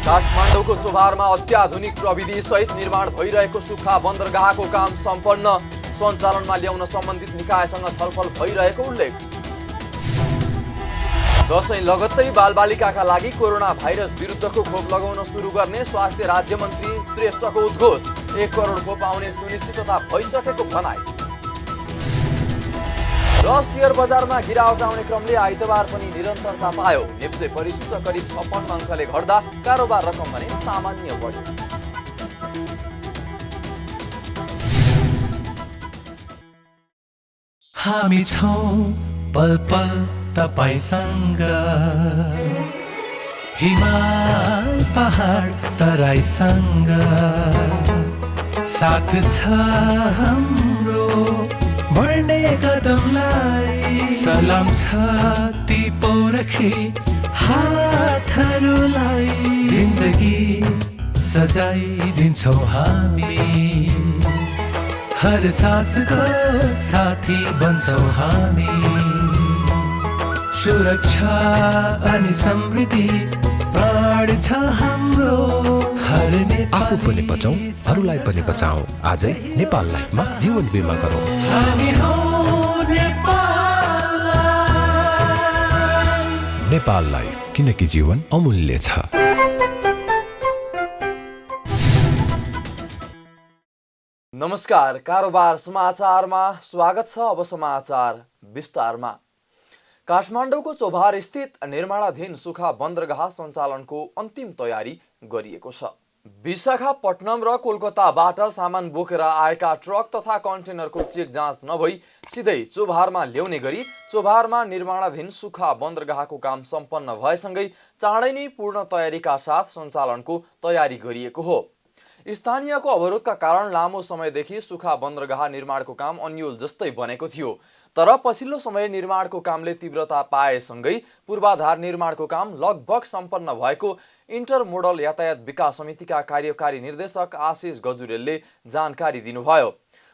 काठमाडौँको चोभारमा अत्याधुनिक प्रविधि सहित निर्माण भइरहेको सुक्खा बन्दरगाहको काम सम्पन्न, सञ्चालनमा ल्याउन सम्बन्धित निकायसँग छलफल भइरहेको उल्लेख। दशैं लगत्तै बालबालिकाका लागि कोरोना भाइरस विरुद्धको खोप लगाउन सुरु गर्ने स्वास्थ्य राज्य मन्त्री श्रेष्ठको उद्घोष। 1 करोड खोप आउने सुनिश्चितता भइसकेको भनाई। र शेयर बजारमा गिरावट आउने क्रमले आइतबार पनि निरन्तरता पायो। नेप्से परिसूचक करिब 56 अङ्कले घट्दा कारोबार रकम भने सामान्य बढ्यो। हामी छौं पल पल तपाईसँग, हिमाल पहाड तराईसँग, साथ छ हाम्रो बढ्ने कदमलाई। सलाम छ ती पोरखे हातहरूलाई, जिन्दगी सजाइदिन्छौँ हामी, हर सासको साथी बन्छौँ हामी। सुरक्षा अनि समृद्धि प्राण छ हाम्रो। आफू पनि बचौं, अरूलाई पनि बचाऊ। आजै नेपाल लाइफमा जीवन बिमा गरौँ। हामी हौ नेपाल लाइफ, किनकि जीवन अमूल्य छ। नमस्कार, कारोबार समाचारमा स्वागत छ। अब समाचार विस्तारमा। काठमाडौँको चोभार स्थित निर्माणाधीन सुक्खा बन्दरगाह सञ्चालनको अन्तिम तयारी गरिएको छ। विशाखापट्टनम र कोलकाताबाट सामान बोकेर आएका ट्रक तथा कन्टेनरको चेक जाँच नभई सिधै चोभारमा ल्याउने गरी चोभारमा निर्माणाधीन सुक्खा बन्दरगाहको काम सम्पन्न भएसँगै चाँडै नै पूर्ण तयारीका साथ सञ्चालनको तयारी गरिएको हो। स्थानीयको अवरोधका कारण लामो समयदेखि सुक्खा बन्दरगाह निर्माणको काम अन्यल जस्तै बनेको थियो। तर पछिल्लो समय निर्माणको कामले तीव्रता पाएसँगै पूर्वाधार निर्माणको काम लगभग सम्पन्न भएको इन्टरमोडल यातायात विकास समितिका कार्यकारी निर्देशक आशिष गजुरेलले जानकारी दिनुभयो।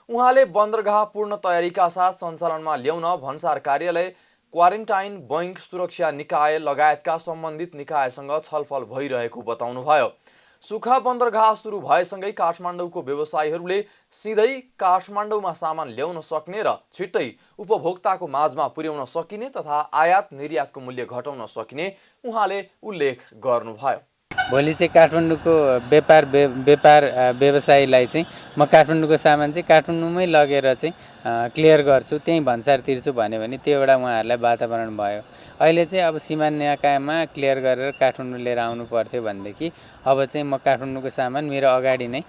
उहाँले बन्दरगाह पूर्ण तयारीका साथ सञ्चालनमा ल्याउन भन्सार कार्यालय, क्वारेन्टाइन, बैंक सुरक्षा निकाय लगायतका सम्बन्धित निकायसँग छलफल भइरहेको बताउनुभयो। सुक्खा बन्दरगाह सुरु भएसँगै काठमाडौँको व्यवसायीहरूले सिधै काठमाडौँमा सामान ल्याउन सक्ने र छिट्टै उपभोक्ताको माझमा पुर्याउन सकिने तथा आयात निर्यातको मूल्य घटाउन सकिने उहाँले उल्लेख गर्नुभयो। भोलि चाहिँ काठमाडौँको व्यवसायीलाई चाहिँ म काठमाडौँको सामान चाहिँ काठमाडौँमै लगेर चाहिँ क्लियर गर्छु, त्यहीँ भन्सार तिर्छु भन्यो भने त्यो एउटा उहाँहरूलाई वातावरण भयो। अहिले चाहिँ अब सीमानाकामा क्लियर गरेर काठमाडौँ लिएर आउनु पर्थ्यो भनेदेखि अब चाहिँ म काठमाडौँको सामान मेरो अगाडि नै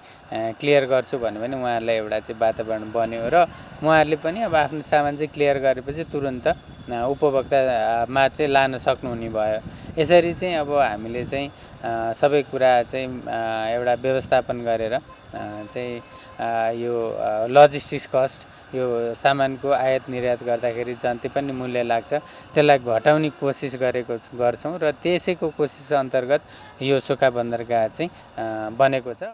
क्लियर गर्छु भन्यो भने उहाँहरूलाई एउटा चाहिँ वातावरण बन्यो र उहाँहरूले पनि अब आफ्नो सामान चाहिँ क्लियर गरेपछि तुरुन्त उपभोक्तामा चाहिँ लान सक्नुहुने भयो। यसरी चाहिँ अब हामीले चाहिँ सबै कुरा चाहिँ एउटा व्यवस्थापन गरेर चाहिँ यो लजिस्टिक्स कस्ट, यो सामानको आयात निर्यात गर्दाखेरि जति पनि मूल्य लाग्छ त्यसलाई घटाउने कोसिस गर्छौँ र त्यसैको कोसिस अन्तर्गत यो सुक्खा बन्दरगाह चाहिँ बनेको छ।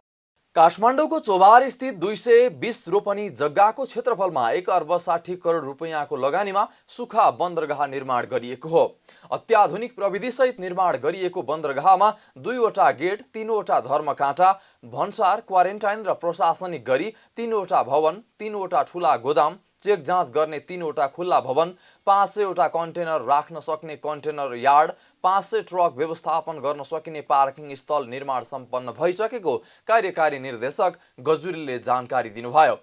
काठमाडौँको चोभार स्थित 220 रोपनी जग्गाको क्षेत्रफलमा 1 अर्ब 60 करोड रुपैयाँको लगानीमा सुक्खा बन्दरगाह निर्माण गरिएको हो। अत्याधुनिक प्रविधि सहित निर्माण गरिएको बन्दरगाहमा 2वटा गेट, 3वटा धर्मकाँटा, भन्सार, क्वारेन्टाइन र प्रशासनिक गरी 3वटा भवन, 3वटा ठुला गोदाम, चेक जाँच गर्ने 3वटा खुल्ला भवन, 500वटा कन्टेनर राख्न सक्ने कन्टेनर यार्ड, 500 ट्रक व्यवस्थापन गर्न सकिने पार्किङ स्थल निर्माण सम्पन्न भइसकेको कार्यकारी निर्देशक गजुरेलले जानकारी दिनुभयो।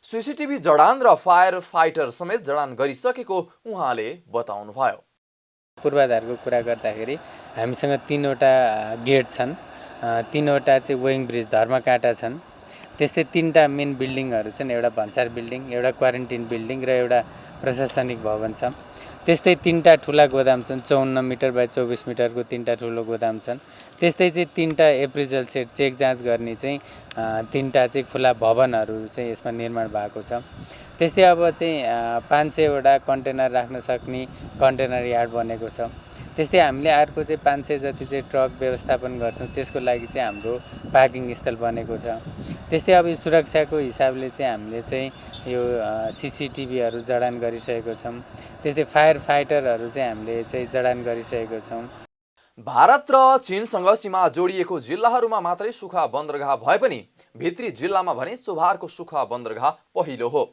सीसीटीभी जडान र फायर फाइटर समेत जडान गरिसकेको उहाँले बताउनुभयो। पूर्वाधारको कुरा गर्दाखेरि हामीसँग 3वटा गेट छन्, 3वटा चाहिँ वेइङ ब्रिज धर्मकाँटा छन्, त्यस्तै 3टा मेन बिल्डिङहरू छन्। एउटा भन्सार बिल्डिङ, एउटा क्वारेन्टाइन बिल्डिङ र एउटा प्रशासनिक भवन छ। त्यस्तै 3टा ठुला गोदाम छन्, 54 मिटर बाई 24 मिटरको 3टा ठुलो गोदाम छन्। त्यस्तै चाहिँ 3टा एप्रिजल सेट चेक जाँच गर्ने चाहिँ 3टा चाहिँ खुला भवनहरू चाहिँ यसमा निर्माण भएको छ। त्यस्तै अब चाहिँ 500वटा कन्टेनर राख्न सक्ने कन्टेनर यार्ड बनेको छ। त्यस्तै हामीले अर्को चाहिँ 500 जति चाहिँ ट्रक व्यवस्थापन गर्छौँ, त्यसको लागि चाहिँ हाम्रो पार्किङ स्थल बनेको छ। त्यस्तै अब सुरक्षाको हिसाबले चाहिँ हामीले चाहिँ यो सीसीटीभीहरू जडान गरिसकेको छौँ। त्यस्तै फायर फाइटरहरू चाहिँ हामीले चाहिँ जडान गरिसकेको छौँ। भारत र चीनसँग सीमा जोडिएको जिल्लाहरूमा मात्रै सुखा बन्दरगाह भए पनि भित्री जिल्लामा भने चोभारको सुखा बन्दरगाह पहिलो हो।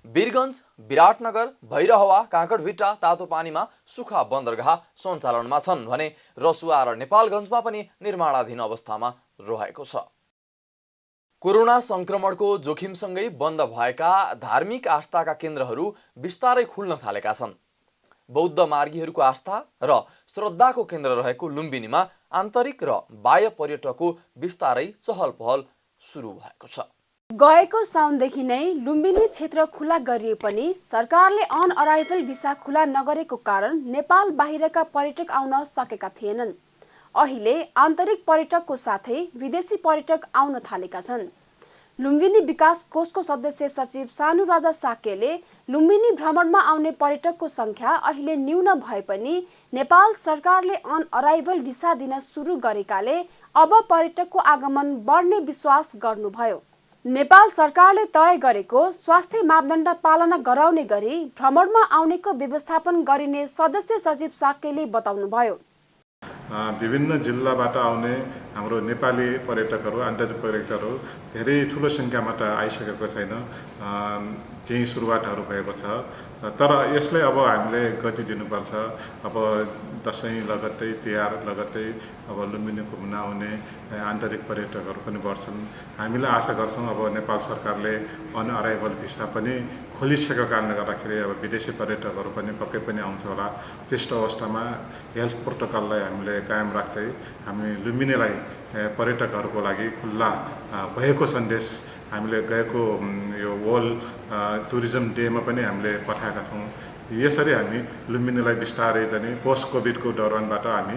वीरगञ्ज, विराटनगर, भैरहवा, काँकडभिट्टा, तातोपानीमा सुखा बन्दरगाह सञ्चालनमा छन् भने रसुवा र नेपालगञ्जमा पनि निर्माणाधीन अवस्थामा रहेको छ। कोरोना संक्रमणको जोखिमसँगै बन्द भएका धार्मिक आस्थाका केन्द्रहरू बिस्तारै खुल्न थालेका छन्। बौद्ध मार्गीहरूको आस्था र श्रद्धाको केन्द्र रहेको लुम्बिनीमा आन्तरिक र बाह्य पर्यटकको बिस्तारै चहल पहल सुरु भएको छ। गएको साउनदेखि नै लुम्बिनी क्षेत्र खुला गरिए पनि सरकारले अन अराइभल भिसा खुला नगरेको कारण नेपाल बाहिरका पर्यटक आउन सकेका थिएनन्। अहिले आन्तरिक पर्यटकको साथै विदेशी पर्यटक आउन थालेका छन्। लुम्बिनी विकास कोषको सदस्य सचिव सानु राजा साक्यले लुम्बिनी भ्रमणमा आउने पर्यटकको संख्या अहिले न्यून भए पनि नेपाल सरकारले अन अराइभल भिसा दिन सुरु गरेकाले अब पर्यटकको आगमन बढ्ने विश्वास गर्नुभयो। नेपाल सरकारले तय गरेको स्वास्थ्य मापदण्ड पालना गराउने गरी भ्रमणमा आउनेको व्यवस्थापन गरिने सदस्य सचिव साक्यले बताउनुभयो। विभिन्न जिल्लाबाट आउने हाम्रो नेपाली पर्यटकहरू, आन्तरिक पर्यटकहरू धेरै ठुलो सङ्ख्यामा त आइसकेको छैन। केही सुरुवातहरू भएको छ, तर यसलाई अब हामीले गति दिनुपर्छ। अब दसैँ लगत्तै, तिहार लगत्तै अब लुम्बिनी घुम्न आउने आन्तरिक पर्यटकहरू पनि बढ्छन्। हामीले आशा गर्छौँ अब नेपाल सरकारले अन अराइभल भिसा पनि खोलिसकेको कारणले गर्दाखेरि अब विदेशी पर्यटकहरू पनि पक्कै पनि आउँछ होला। त्यस्तो अवस्थामा हेल्थ प्रोटोकललाई हामीले कायम राख्दै हामी लुम्बिनीलाई पर्यटकहरूको लागि खुल्ला भएको सन्देश हामीले गएको यो वर्ल्ड टुरिज्म डेमा पनि हामीले पठाएका छौँ। यसरी हामी लुम्बिनीलाई बिस्तारै चाहिँ पोस्ट कोभिडको दौरानबाट हामी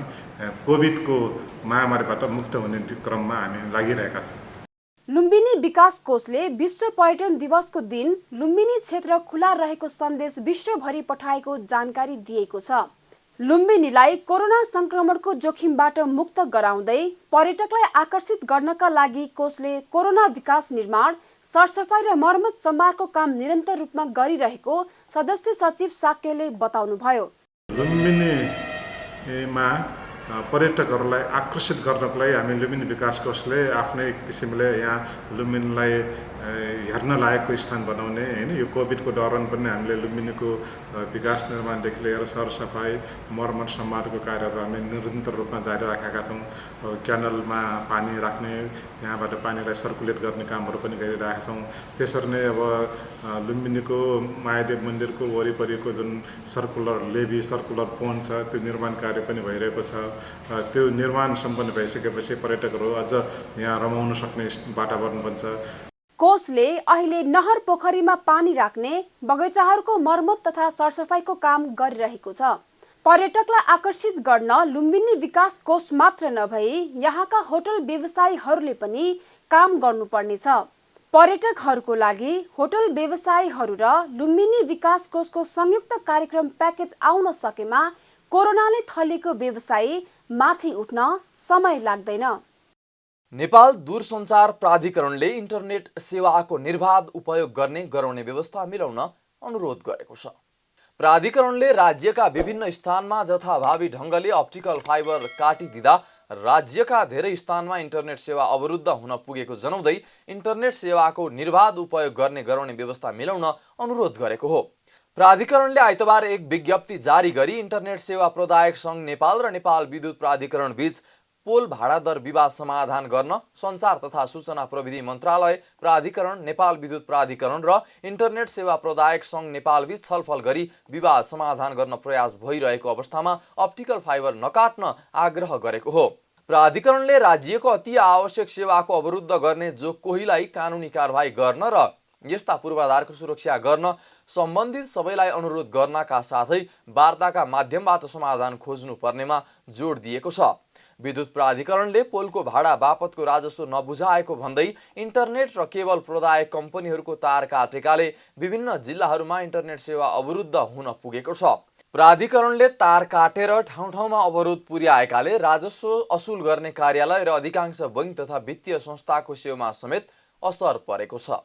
कोभिडको महामारीबाट मुक्त हुने क्रममा हामी लागिरहेका छौँ। लुम्बिनी विकास कोषले विश्व पर्यटन दिवसको दिन लुम्बिनी क्षेत्र खुला रहेको सन्देश विश्वभरि पठाएको जानकारी दिएको छ। लुम्बिनीलाई कोरोना संक्रमणको जोखिमबाट मुक्त गराउँदै पर्यटकलाई आकर्षित गर्नका लागि कोषले कोरोना विकास निर्माण, सरसफाई र मर्मत सम्भारको काम निरन्तर रूपमा गरिरहेको सदस्य सचिव साक्यले बताउनुभयो। लुम्बिनीमा पर्यटकहरूलाई आकर्षित गर्नको लागि हामी लुम्बिनी विकास कोषले आफ्नै किसिमले यहाँ लुम्बिनीलाई हेर्न लायकको स्थान बनाउने हैन। यो कोभिडको दौरान पनि हामीले लुम्बिनीको विकास निर्माणदेखि लिएर सरसफाई, मर्मत सम्भारको कार्यहरू हामी निरन्तर रूपमा जारी राखेका छौँ। क्यानलमा पानी राख्ने, त्यहाँबाट पानीलाई सर्कुलेट गर्ने कामहरू पनि गरिरहेका छौँ। त्यसरी नै अब लुम्बिनीको महादेव मन्दिरको वरिपरिको जुन सर्कुलर लेबी, सर्कुलर पोन्ड छ, त्यो निर्माण कार्य पनि भइरहेको छ। त्यो निर्माण सम्पन्न भइसकेपछि पर्यटकहरू अझ यहाँ रमाउन सक्ने वातावरण बन्छ। कोषले अहिले नहर पोखरीमा पानी राख्ने, बगैँचाहरूको मर्मत तथा सरसफाईको काम गरिरहेको छ। पर्यटकलाई आकर्षित गर्न लुम्बिनी विकास कोष मात्र नभई यहाँका होटल व्यवसायीहरूले पनि काम गर्नुपर्नेछ। पर्यटकहरूको लागि होटल व्यवसायीहरू र लुम्बिनी विकास कोषको संयुक्त कार्यक्रम प्याकेज आउन सकेमा कोरोनाले थलिएको व्यवसायी माथि उठ्न समय लाग्दैन। नेपाल दूरसञ्चार प्राधिकरणले इन्टरनेट सेवाको निर्बाध उपयोग गराउने व्यवस्था मिलाउन अनुरोध गरेको छ। प्राधिकरणले राज्यका विभिन्न स्थानमा जथाभावी ढङ्गले अप्टिकल फाइबर काटिदिँदा राज्यका धेरै स्थानमा इन्टरनेट सेवा अवरुद्ध हुन पुगेको जनाउँदै इन्टरनेट सेवाको निर्बाध उपयोग गराउने व्यवस्था मिलाउन अनुरोध गरेको हो। प्राधिकरणले आइतबार एक विज्ञप्ति जारी गरी इन्टरनेट सेवा प्रदायक सङ्घ नेपाल र नेपाल विद्युत प्राधिकरण बीच पोल भाडा दर विवाद समाधान गर्न सञ्चार तथा सूचना प्रविधि मन्त्रालय, प्राधिकरण, नेपाल विद्युत प्राधिकरण र इन्टरनेट सेवा प्रदायक सङ्घ नेपाल बीच छलफल गरी विवाद समाधान गर्न प्रयास भइरहेको अवस्थामा अप्टिकल फाइबर नकाट्न आग्रह गरेको हो। प्राधिकरणले राज्यको अति आवश्यक सेवाको अवरुद्ध गर्ने जो कोहीलाई कानुनी कारबाही गर्न र यस्ता पूर्वाधारको सुरक्षा गर्न सम्बन्धित सबैलाई अनुरोध गर्नका साथै वार्ताका माध्यमबाट समाधान खोज्नु पर्नेमा जोड दिएको छ। विद्युत प्राधिकरणले पोलको भाडा बापतको राजस्व नबुझाएको भन्दै इन्टरनेट र केबल प्रदायक कम्पनीहरूको तार काटेकाले विभिन्न जिल्लाहरूमा इन्टरनेट सेवा अवरुद्ध हुन पुगेको छ। प्राधिकरणले तार काटेर ठाउँ ठाउँमा अवरोध पुर्याएकाले राजस्व असुल गर्ने कार्यालय र अधिकांश बैंक तथा वित्तीय संस्थाको सेवामा समेत असर परेको छ।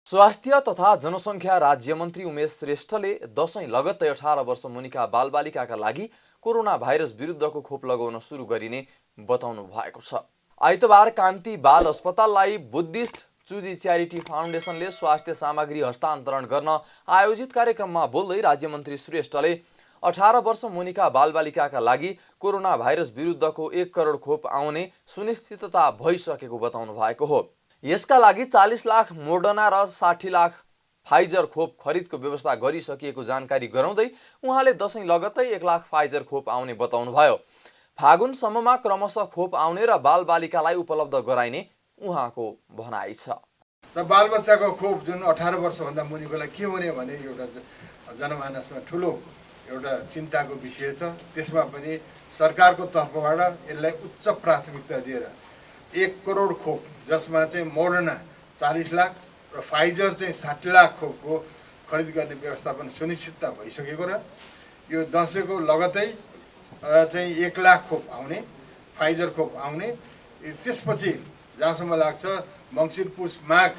स्वास्थ्य तथा जनसङ्ख्या राज्यमन्त्री उमेश श्रेष्ठले दशैं लगत्तै 18 वर्ष मुनिका बालबालिकाका लागि कोरोना भाइरस विरुद्धको खोप लगाउन सुरु गरिने बताउनु भएको छ। आइतबार कान्ति बाल अस्पताललाई बुद्धिस्ट चुजी च्यारिटी फाउन्डेसनले स्वास्थ्य सामग्री हस्तान्तरण गर्न आयोजित कार्यक्रममा बोल्दै राज्यमन्त्री श्रेष्ठले 18 वर्ष मुनिका बालबालिकाका लागि कोरोना भाइरस विरुद्धको 1 करोड खोप आउने सुनिश्चितता भइसकेको बताउनु भएको हो। यसका लागि 40 लाख मोडर्ना र 60 लाख फाइजर खोप खरिदको व्यवस्था गरिसकिएको जानकारी गराउँदै उहाँले दशैं लगत्तै 1 लाख फाइजर खोप आउने बताउनुभयो। फागुनसम्ममा क्रमशः खोप आउने र बालबालिकालाई उपलब्ध गराइने उहाँको भनाइ छ। र बालबच्चाको खोप जुन 18 वर्षभन्दा मुनिकोलाई के हुने भने एउटा जनमानसमा ठुलो एउटा चिन्ताको विषय छ। त्यसमा पनि सरकारको तर्फबाट यसलाई उच्च प्राथमिकता दिएर 1 करोड खोप, जसमा चाहिँ मोडर्ना 40 लाख र फाइजर चाहिँ 60 लाख खोपको खरिद गर्ने व्यवस्थापन सुनिश्चितता भइसकेको र यो दसैँको लगत्तै चाहिँ 1 लाख खोप आउने, फाइजर खोप आउने। त्यसपछि जहाँसम्म लाग्छ मङ्सिर पुस माघ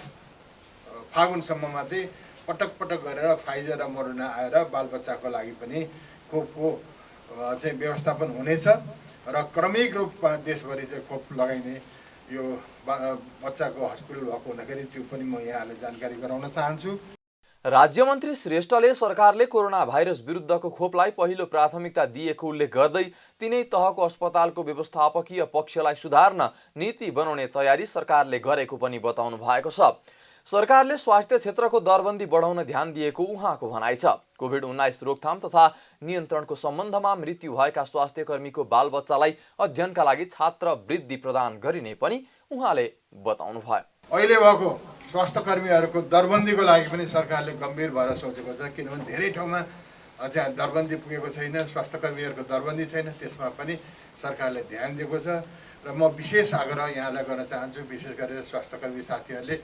फागुनसम्ममा चाहिँ पटक पटक गरेर फाइजर र मोडर्ना आएर बालबच्चाको लागि पनि खोपको चाहिँ व्यवस्थापन हुनेछ र क्रमिक रूपमा देशभरि चाहिँ खोप लगाइने यो बच्चाको हस्पिटल भएको हुँदाखेरि त्यो पनि म यहाँलाई जानकारी गराउन चाहन्छु। राज्यमन्त्री श्रेष्ठले सरकारले कोरोना भाइरस विरुद्धको खोपलाई पहिलो प्राथमिकता दिएको उल्लेख गर्दै तिनै तहको अस्पतालको व्यवस्थापकीय पक्षलाई सुधार्न नीति बनाउने तयारी सरकारले गरेको पनि बताउनु भएको छ। सरकारले स्वास्थ्य क्षेत्रको दरबन्दी बढाउन ध्यान दिएको उहाँको भनाइ छ। कोभिड-19 रोकथाम तथा नियन्त्रणको सम्बन्धमा मृत्यु भएका स्वास्थ्यकर्मीको बालबच्चालाई अध्ययनका लागि छात्रवृत्ति प्रदान गरिने पनि उहाँले बताउनुभयो। अहिले भएको स्वास्थ्यकर्मीहरूको दरबन्दीको लागि पनि सरकारले गम्भीर भएर सोचेको छ, किनभने धेरै ठाउँमा चाहिँ दरबन्दी पुगेको छैन, स्वास्थ्यकर्मीहरूको दरबन्दी छैन। त्यसमा पनि सरकारले ध्यान दिएको छ र म विशेष आग्रह यहाँलाई गर्न चाहन्छु। विशेष गरेर स्वास्थ्यकर्मी साथीहरूले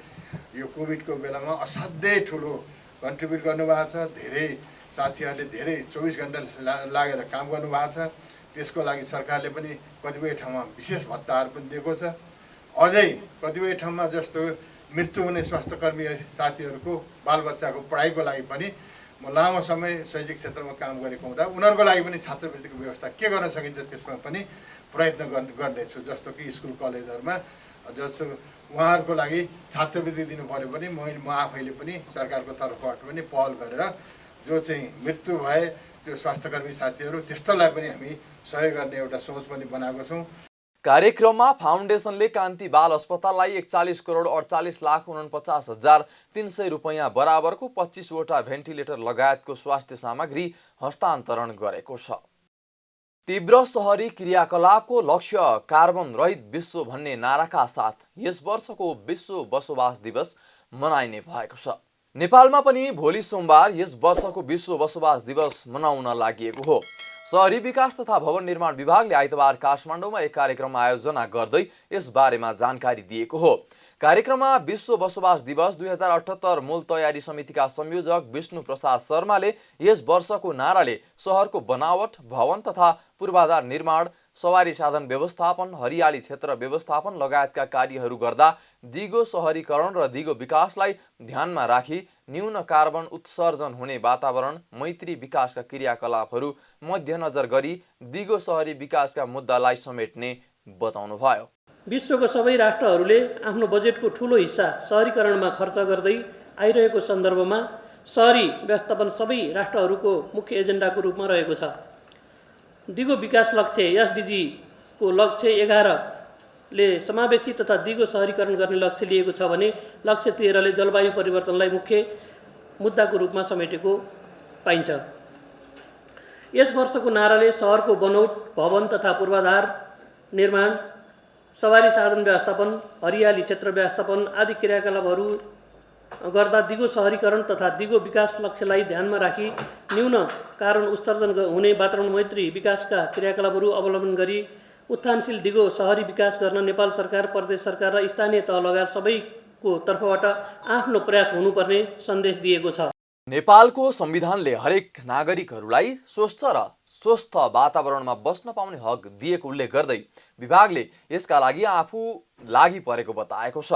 यो कोभिडको बेलामा असाध्यै ठुलो कन्ट्रिब्युट गर्नुभएको छ। धेरै साथीहरूले धेरै 24 घन्टा लागेर काम गर्नुभएको छ। त्यसको लागि सरकारले पनि कतिपय ठाउँमा विशेष भत्ताहरू पनि दिएको छ। अझै कतिपय ठाउँमा जस्तो मृत्यु हुने स्वास्थ्यकर्मी साथीहरूको बालबच्चाको पढाइको लागि पनि म लामो समय शैक्षिक क्षेत्रमा काम गरेको हुँदा उनीहरूको लागि पनि छात्रवृत्तिको व्यवस्था के गर्न सकिन्छ त्यसमा पनि प्रयत्न गर्नेछु। जस्तो कि स्कुल कलेजहरूमा जस्तो उहाँहरूको लागि छात्रवृत्ति दिनु पर्यो भने म आफैले पनि सरकारको तर्फबाट पनि पहल गरेर जो चाहिँ मृत्यु भए त्यो स्वास्थ्यकर्मी साथीहरू त्यस्तोलाई पनि हामी सहयोग गर्ने एउटा सोच पनि बनाएको छौँ। कार्यक्रममा फाउन्डेसनले कान्ति बाल अस्पताललाई 41 करोड 48,49,300 रुपैयाँ बराबरको 25 वटा भेन्टिलेटर लगायतको स्वास्थ्य सामग्री हस्तान्तरण गरेको छ। तीव्र शहरी क्रियाकलापको लक्ष्य कार्बन रहित विश्व भन्ने नाराका साथ यस वर्षको विश्व बसोबास दिवस मनाइने भएको छ। नेपालमा पनि भोलि सोमबार यस वर्षको विश्व बसोबास दिवस मनाउन लागि हो। शहरी विकास तथा भवन निर्माण विभागले आइतबार काठमाडौँमा एक कार्यक्रम आयोजना गर्दै यस बारेमा जानकारी दिएको हो। कार्यक्रममा विश्व बसोबास दिवस 2078 मूल तयारी समितिका संयोजक विष्णु प्रसाद शर्माले यस वर्षको नाराले शहरको बनावट, भवन तथा पूर्वाधार निर्माण, सवारी साधन व्यवस्थापन, हरियाली क्षेत्र व्यवस्थापन लगायतका कार्यहरू गर्दा दिगो शहरीकरण र दिगो विकासलाई ध्यानमा राखी न्यून कार्बन उत्सर्जन हुने वातावरण मैत्री विकासका क्रियाकलापहरू मध्यनजर गरी दिगो शहरी विकासका मुद्दालाई समेट्ने बताउनुभयो। विश्वको सबै राष्ट्रहरूले आफ्नो बजेटको ठूलो हिस्सा सहरीकरणमा खर्च गर्दै आइरहेको सन्दर्भमा शहरी व्यवस्थापन सबै राष्ट्रहरूको मुख्य एजेन्डाको रूपमा रहेको छ। दिगो विकास लक्ष्य एसडिजी को लक्ष्य 11 ले समावेशी तथा दिगो सहरीकरण गर्ने लक्ष्य लिएको छ भने लक्ष्य 13 ले जलवायु परिवर्तनलाई मुख्य मुद्दाको रूपमा समेटेको पाइन्छ। यस वर्षको नाराले शहरको बनौट, भवन तथा पूर्वाधार निर्माण, सवारी साधन व्यवस्थापन, हरियाली क्षेत्र व्यवस्थापन आदि क्रियाकलापहरू गर्दा दिगो सहरीकरण तथा दिगो विकास लक्ष्यलाई ध्यानमा राखी न्यून कार्बन उत्सर्जन हुने वातावरण मैत्री विकासका क्रियाकलापहरू अवलम्बन गरी उत्थानशील दिगो शहरी विकास गर्न नेपाल सरकार, प्रदेश सरकार र स्थानीय तह लगायत सबैको तर्फबाट आफ्नो प्रयास हुनुपर्ने सन्देश दिएको छ। नेपालको संविधानले हरेक नागरिकहरूलाई स्वच्छ र स्वस्थ वातावरणमा बस्न पाउने हक दिएको उल्लेख गर्दै विभागले यसका लागि आफू लागि परेको बताएको छ।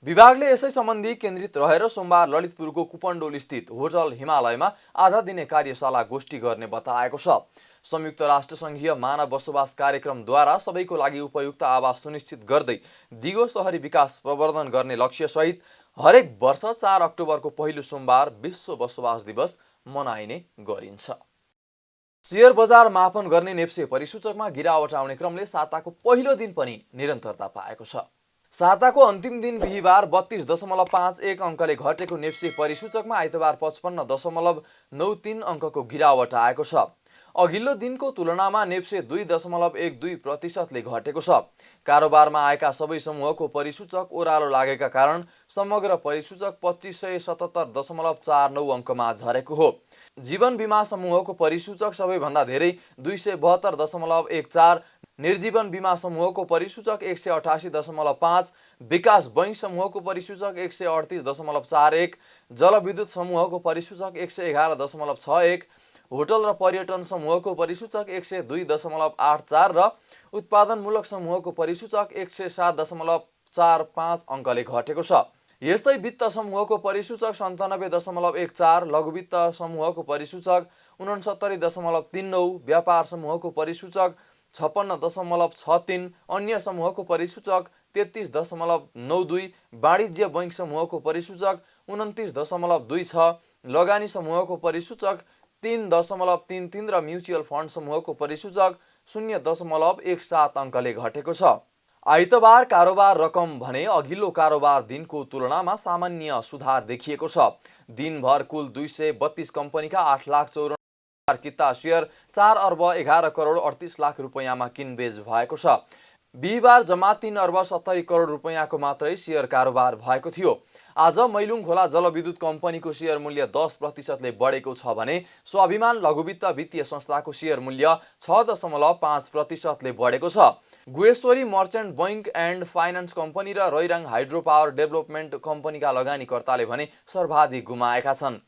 विभागले यसै सम्बन्धी केन्द्रित रहेर सोमबार ललितपुरको कुपन्डोल स्थित होटल हिमालयमा आधा दिने कार्यशाला गोष्ठी गर्ने बताएको छ। संयुक्त राष्ट्रसङ्घीय मानव बसोबास कार्यक्रमद्वारा सबैको लागि उपयुक्त आवास सुनिश्चित गर्दै दिगो शहरी विकास प्रवर्धन गर्ने लक्ष्यसहित हरेक वर्ष 4 अक्टोबरको पहिलो सोमबार विश्व बसोबास दिवस मनाइने गरिन्छ। शेयर बजार मापन गर्ने नेप्से परिसूचकमा गिरावट आउने क्रमले साताको पहिलो दिन पनि निरन्तरता पाएको छ। साताको अन्तिम दिन बिहिबार 32.51 अङ्कले घटेको नेप्से परिसूचकमा आइतबार 55.93 अङ्कको गिरावट आएको छ। अघिल्लो दिनको तुलनामा नेप्से 2.12% घटेको छ। कारोबारमा आएका सबै समूहको परिसूचक ओह्रालो लागेका कारण समग्र परिसूचक 2577.49 अङ्कमा झरेको हो। जीवन बीमा समूहको परिसूचक सबैभन्दा धेरै 272.14, निर्जीवन बीमा समूहको परिसूचक 188.5, विकास बैंक समूहको परिसूचक 138.41, जलविद्युत समूहको परिसूचक 111.61, होटल र पर्यटन समूहको परिसूचक 102.84 र उत्पादनमूलक समूहको परिसूचक 107.45 अङ्कले घटेको छ। यस्तै वित्त समूहको परिसूचक 97.14, लघुवित्त समूहको परिसूचक 69.39, व्यापार समूहको परिसूचक 56.63, अन्य समूहको परिसूचक 33.92, वाणिज्य बैंक समूहको परिसूचक 29.26, लगानी समूहको परिसूचक 3.33 र म्युचुअल फन्ड समूहको परिसूचक 0.17 अङ्कले घटेको छ। आइतबार कारोबार रकम भने अघिल्लो कारोबार दिनको तुलनामा सामान्य सुधार देखिएको छ। दिनभर कुल 232 कम्पनीका 8,54,000 किता शेयर 4 अर्ब 11 करोड 38 लाख रुपैयाँमा किनबेच भएको छ। बिहिबार जम्मा 3 अर्ब 70 करोड रुपैयाँको मात्रै शेयर कारोबार भएको थियो। आज मैलुङ खोला जलविद्युत कम्पनीको शेयर मूल्य 10% बढेको छ भने स्वाभिमान लघुवित्त वित्तीय संस्थाको शेयर मूल्य 6.5% बढेको छ। Guheshwari merchant bank and finance company र रैराङ हाइड्रो पावर डेभलपमेन्ट कम्पनीका लगानीकर्ताले भने सर्वाधिक गुमाएका छन्।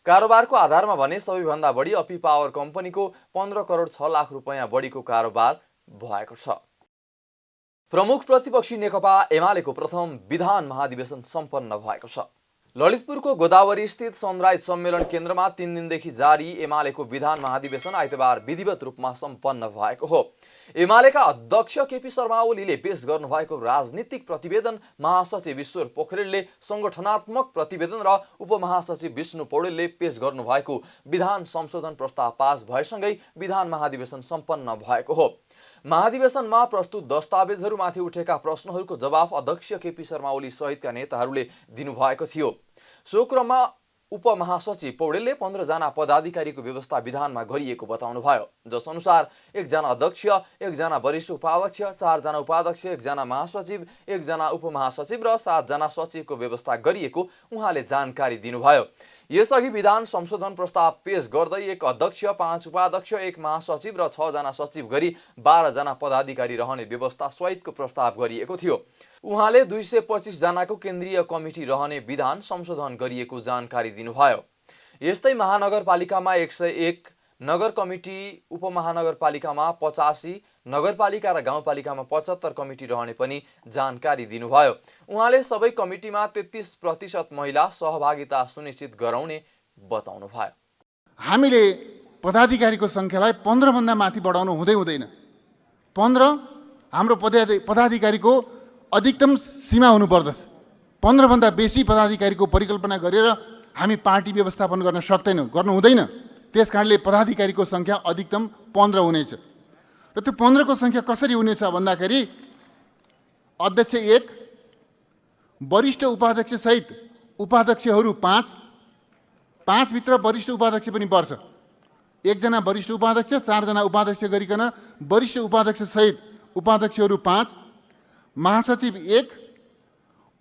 कारोबारको आधारमा भने सबैभन्दा बढी अपी पावर कम्पनीको 15 करोड 6 लाख रुपैयाँ बढीको कारोबार भएको छ। प्रमुख प्रतिपक्षी नेकपा एमालेको प्रथम विधान महाधिवेशन सम्पन्न भएको छ। ललितपुरको गोदावरी स्थित सनराइज सम्मेलन केन्द्रमा 3 दिनदेखि जारी एमालेको विधान महाधिवेशन आइतबार विधिवत रूपमा सम्पन्न भएको हो। एमालेका अध्यक्ष केपी शर्मा ओलीले पेश गर्नुभएको राजनीतिक प्रतिवेदन, महासचिव ईश्वर पोखरेलले संगठनात्मक प्रतिवेदन र उपमहासचिव विष्णु पौडेलले पेश गर्नुभएको विधान संशोधन प्रस्ताव पास भएसँगै विधान महाधिवेशन सम्पन्न भएको हो। महाधिवेशनमा प्रस्तुत दस्तावेजहरूमाथि उठेका प्रश्नहरूको जवाफ अध्यक्ष केपी शर्मा ओली सहितका नेताहरूले दिनुभएको थियो। सो क्रममा उपमहासचिव पौडेलले 15 जना पदाधिकारीको व्यवस्था विधानमा गरिएको बताउनुभयो, जसअनुसार 1 जना अध्यक्ष, 1 जना वरिष्ठ उपाध्यक्ष, 4 जना उपाध्यक्ष, 1 जना महासचिव, 1 जना उपमहासचिव र 7 जना सचिवको व्यवस्था गरिएको उहाँले जानकारी दिनुभयो। यसअघि विधान संशोधन प्रस्ताव पेश गर्दै 1 अध्यक्ष, 5 उपाध्यक्ष, 1 महासचिव र 6 जना सचिव गरी 12 जना पदाधिकारी रहने व्यवस्था सहितको प्रस्ताव गरिएको थियो। उहाँले 225 जनाको केन्द्रीय कमिटी रहने विधान संशोधन गरिएको जानकारी दिनुभयो। यस्तै महानगरपालिकामा 101, नगर कमिटी, उपमहानगरपालिकामा 85, नगरपालिका र गाउँपालिकामा 75 कमिटी रहने पनि जानकारी दिनुभयो। उहाँले सबै कमिटीमा 33% महिला सहभागिता सुनिश्चित गराउने बताउनुभयो। हामीले पदाधिकारीको संख्यालाई 15 भन्दा माथि बढाउनु हुँदैन। 15 हाम्रो पदाधिकारीको अधिकतम सीमा हुनुपर्दछ। 15 भन्दा बेसी पदाधिकारीको परिकल्पना गरेर हामी पार्टी व्यवस्थापन गर्न सक्दैनौँ, गर्नु हुँदैन। त्यसकारणले पदाधिकारीको संख्या अधिकतम 15 हुनेछ। र त्यो 15 को संख्या कसरी हुनेछ भन्दाखेरि अध्यक्ष 1, वरिष्ठ उपाध्यक्ष सहित उपाध्यक्षहरू 5 भित्र वरिष्ठ उपाध्यक्ष पनि पर्छ। 1 जना वरिष्ठ उपाध्यक्ष, 4 जना उपाध्यक्ष गरिकन वरिष्ठ उपाध्यक्ष सहित उपाध्यक्षहरू 5, महासचिव 1,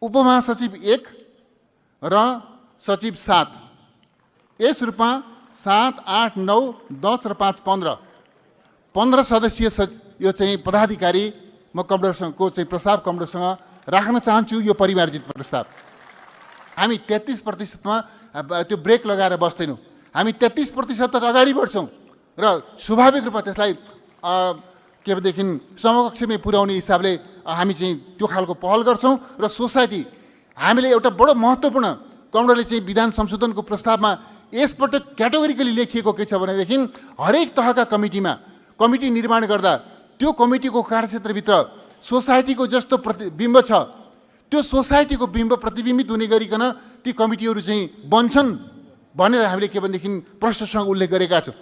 उपमहासचिव 1 र सचिव 7। यस रूपमा 7, 8, 9, 10 र 5 15 सदस्यीय यो चाहिँ पदाधिकारी म कमरेडसँगको चाहिँ प्रस्ताव कमरेडसँग राख्न चाहन्छु। यो परिमार्जित प्रस्ताव हामी 33%मा त्यो ब्रेक लगाएर बस्दैनौँ। हामी 33% अगाडि बढ्छौँ र स्वाभाविक रूपमा त्यसलाई के भनेदेखि समकक्षमै पुर्याउने हिसाबले हामी चाहिँ त्यो खालको पहल गर्छौँ। र सोसाइटी हामीले एउटा बडो महत्त्वपूर्ण कमरेडले चाहिँ विधान संशोधनको प्रस्तावमा यसपटक क्याटेगोरिकली लेखिएको के छ भनेदेखि हरेक तहका कमिटीमा कमिटी निर्माण गर्दा त्यो कमिटीको कार्यक्षेत्रभित्र सोसाइटीको जस्तो प्रतिबिम्ब छ त्यो सोसाइटीको बिम्ब प्रतिबिम्बित हुने गरिकन ती कमिटीहरू चाहिँ बन्छन् भनेर हामीले के भनेदेखि प्रश्नसँग उल्लेख गरेका छौँ।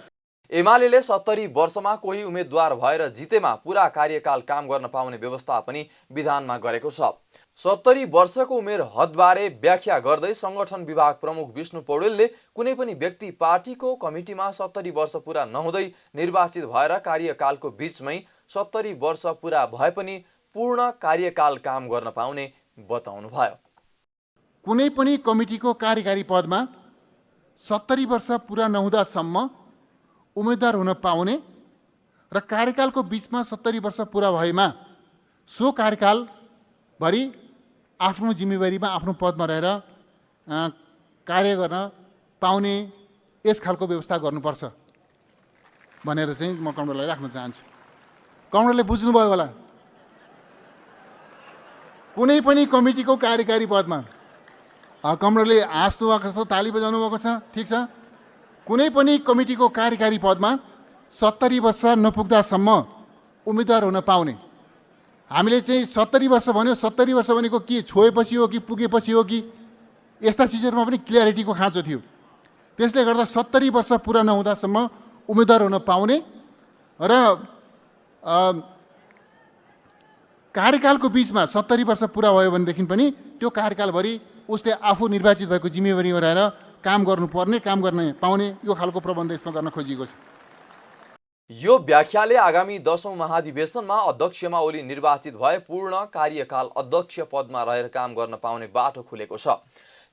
एमाले 70 वर्षमा कोही उम्मेद्वार भएर जितेमा पूरा कार्यकाल काम गर्न पाउने व्यवस्था पनि विधानमा गरेको छ। 70 वर्षको उमेर हदबारे व्याख्या गर्दै संगठन विभाग प्रमुख विष्णु पौडेलले कुनै पनि व्यक्ति पार्टीको कमिटीमा 70 वर्ष पूरा नहुँदै निर्वाचित भएर कार्यकालको बीचमै 70 वर्ष पूरा भए पनि पूर्ण कार्यकाल काम गर्न पाउने बताउनु भयो। कुनै पनि कमिटीको कार्यकारी पदमा 70 वर्ष पूरा नहुँदासम्म उम्मेदवार हुन पाउने र कार्यकालको बीचमा 70 वर्ष पूरा भएमा सो कार्यकालभरि आफ्नो जिम्मेवारीमा आफ्नो पदमा रहेर कार्य गर्न पाउने यस खालको व्यवस्था गर्नुपर्छ भनेर चाहिँ म कमरेडलाई राख्न चाहन्छु। कमरेडले बुझ्नुभयो होला। कुनै पनि कमिटीको कार्यकारी पदमा कमरेडले हाँस्नु भएको छ, ताली बजाउनु भएको छ, ठिक छ। कुनै पनि कमिटीको कार्यकारी पदमा 70 वर्ष नपुग्दासम्म उम्मेदवार हुन पाउने। हामीले चाहिँ 70 वर्ष भन्यो, 70 वर्ष भनेको के छोएपछि हो कि पुगेपछि हो कि यस्ता चिजहरूमा पनि क्लियरिटीको खाँचो थियो। त्यसले गर्दा 70 वर्ष पुरा नहुँदासम्म उम्मेदवार हुन पाउने र कार्यकालको बीचमा 70 वर्ष पुरा भयो भनेदेखि पनि त्यो कार्यकालभरि उसले आफू निर्वाचित भएको जिम्मेवारीमा रहेर काम गर्नुपर्ने, काम गर्न पाउने यो खालको प्रबन्ध यसमा गर्न खोजिएको छ। यो व्याख्याले आगामी 10औं महाधिवेशनमा अध्यक्षमा ओली निर्वाचित भए पूर्ण कार्यकाल अध्यक्ष पदमा रहेर काम गर्न पाउने बाटो खुलेको छ।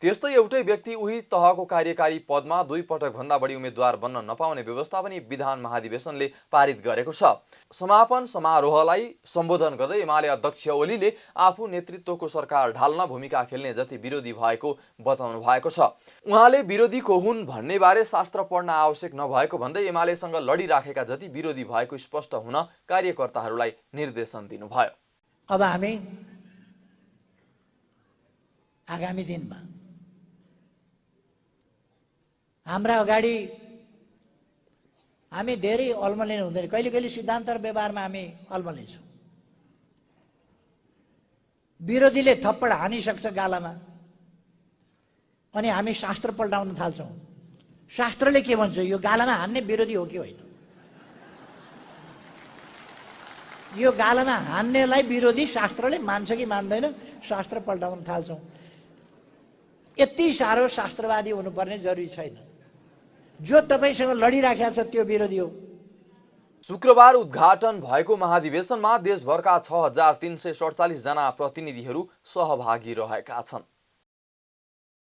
त्यस्तै एउटै व्यक्ति उही तहको कार्यकारी पदमा 2 पटक भन्दा बढी उम्मेद्वार बन्न नपाउने व्यवस्था पनि विधान महाधिवेशनले पारित गरेको छ। समापन समारोहलाई सम्बोधन गर्दै एमाले अध्यक्ष ओलीले आफू नेतृत्वको सरकार ढाल्न भूमिका खेल्ने जति विरोधी भएको बताउनु भएको छ। उहाँले विरोधी को हुन् भन्ने बारे शास्त्र पढ्न आवश्यक नभएको भन्दै एमालेसँग लडिराखेका जति विरोधी भएको स्पष्ट हुन कार्यकर्ताहरूलाई निर्देशन दिनुभयो। अब हामी आगामी दिनमा हाम्रा अगाडि हामी धेरै अल्मलिनु हुँदैन। कहिले कहिले सिद्धान्त र व्यवहारमा हामी अल्मलिन्छौँ। विरोधीले थप्पड हानिसक्छ गालामा अनि हामी शास्त्र पल्टाउन थाल्छौँ। शास्त्रले के भन्छ, यो गालामा हान्ने विरोधी हो कि होइन? यो गालामा हान्नेलाई विरोधी शास्त्रले मान्छ कि मान्दैन, शास्त्र पल्टाउन थाल्छौँ। यति साह्रो शास्त्रवादी हुनुपर्ने जरुरी छैन। जो तपाईसँग लडिराखेको छ त्यो विरोधी हो। शुक्रबार उद्घाटन भएको महाधिवेशनमा देशभरका 6347 जना प्रतिनिधिहरू सहभागी रहेका छन्।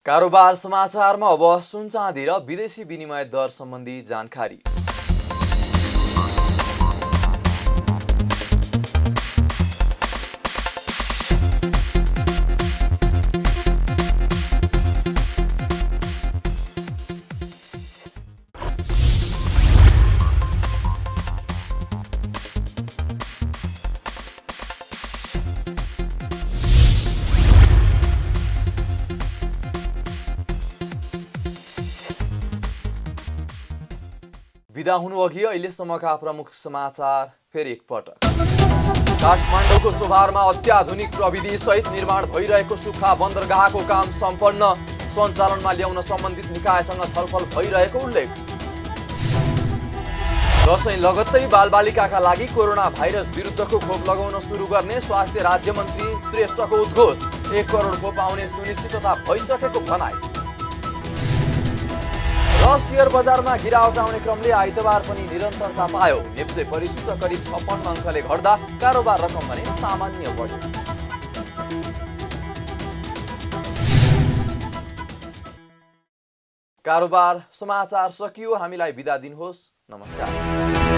कारोबार समाचारमा अब सुन चाँदी र विदेशी विनिमय दर सम्बन्धी जानकारी। विदा हुनुअघि अहिलेसम्मका प्रमुख समाचार फेरि एकपटक। काठमाडौँको चोभारमा अत्याधुनिक प्रविधि सहित निर्माण भइरहेको सुक्खा बन्दरगाहको काम सम्पन्न, सञ्चालनमा ल्याउन सम्बन्धित निकायसँग छलफल भइरहेको उल्लेख। दशैं लगत्तै बालबालिकाका लागि कोरोना भाइरस विरुद्धको खोप लगाउन सुरु गर्ने स्वास्थ्य राज्य मन्त्री श्रेष्ठको उद्घोष। 1 करोड खोप आउने सुनिश्चितता भइसकेको भनाइ। र शेयर बजारमा गिरावट आउने क्रमले आइतबार पनि निरन्तरता पायो। नेप्से परिसूचक करिब 56 अङ्कले घट्दा कारोबार रकम भने सामान्य बढ्यो। कारोबार समाचार सकियो। हामीलाई बिदा दिनुहोस्। नमस्कार।